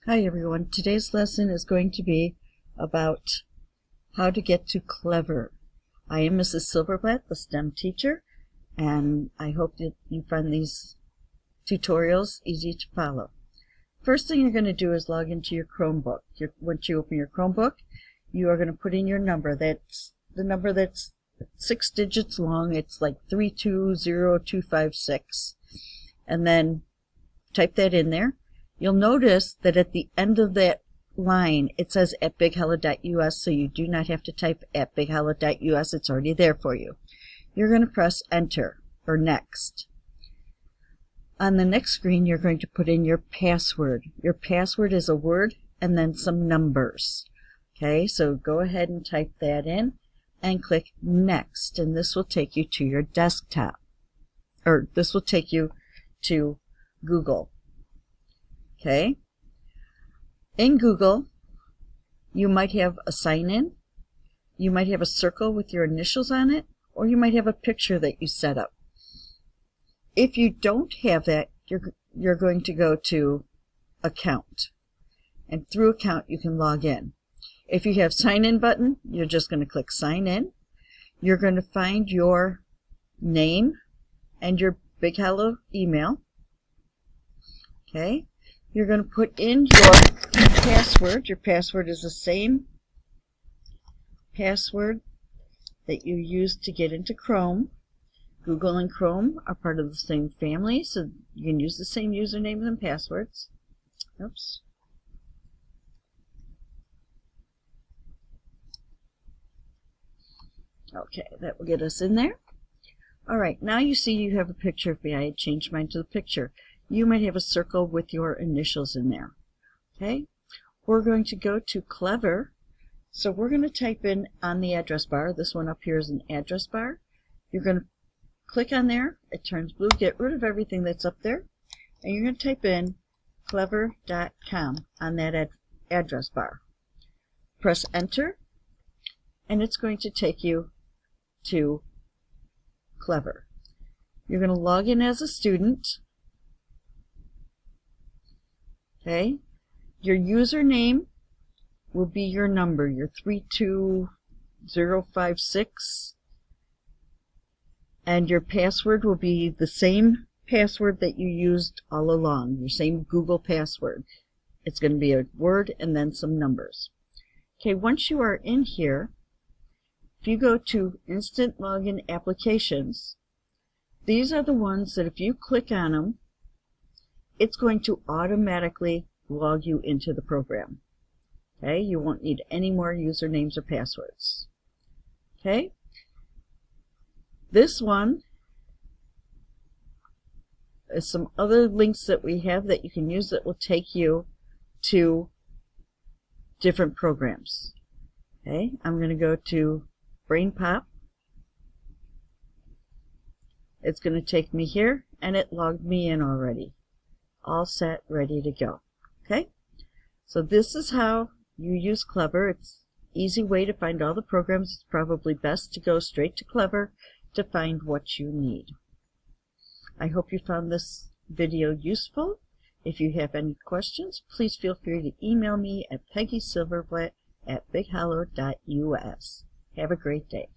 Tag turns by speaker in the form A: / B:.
A: Hi everyone, today's lesson is going to be about how to get to Clever. I am Mrs. Silverblatt, the STEM teacher, and I hope that you find these tutorials easy to follow. First thing you're going to do is log into your Chromebook. Once you open your Chromebook, you are going to put in your number. That's the number that's 6 digits long. It's like 320256. And then type that in there. You'll notice that at the end of that line it says at bighello.us, so you do not have to type at bighello.us. It's already there for you. You're going to press enter or next. On the next screen you're going to put in your password. Your password is a word and then some numbers. Okay, so go ahead and type that in and click next, and this will take you to your desktop, or this will take you to Google. Okay, in Google you might have a sign-in, you might have a circle with your initials on it, or you might have a picture that you set up. If you don't have that, you're going to go to account, and through account you can log in. If you have sign-in button, you're just going to click sign in. You're going to find your name and your Big Hello email. Okay, you're going to put in your password. Your password is the same password that you used to get into Chrome. Google and Chrome are part of the same family, so you can use the same usernames and passwords. Oops. Okay, that will get us in there. Alright, now you see you have a picture of me. I had changed mine to the picture. You might have a circle with your initials in there. Okay, we're going to go to Clever, so we're going to type in on the address bar. This one up here is an address bar. You're going to click on there, it turns blue, get rid of everything that's up there, and you're going to type in clever.com on that address bar. Press enter, and it's going to take you to Clever. You're going to log in as a student. Okay, your username will be your number, your 32056, and your password will be the same password that you used all along, your same Google password. It's going to be a word and then some numbers. Okay, once you are in here, if you go to Instant Login Applications, these are the ones that if you click on them, it's going to automatically log you into the program. Okay, you won't need any more usernames or passwords. Okay, this one is some other links that we have that you can use that will take you to different programs. Okay, I'm going to go to BrainPop. It's going to take me here, and it logged me in already. All set, ready to go. Okay, so this is how you use Clever. It's an easy way to find all the programs. It's probably best to go straight to Clever to find what you need. I hope you found this video useful. If you have any questions, please feel free to email me at peggysilverblatt@bighello.us. Have a great day.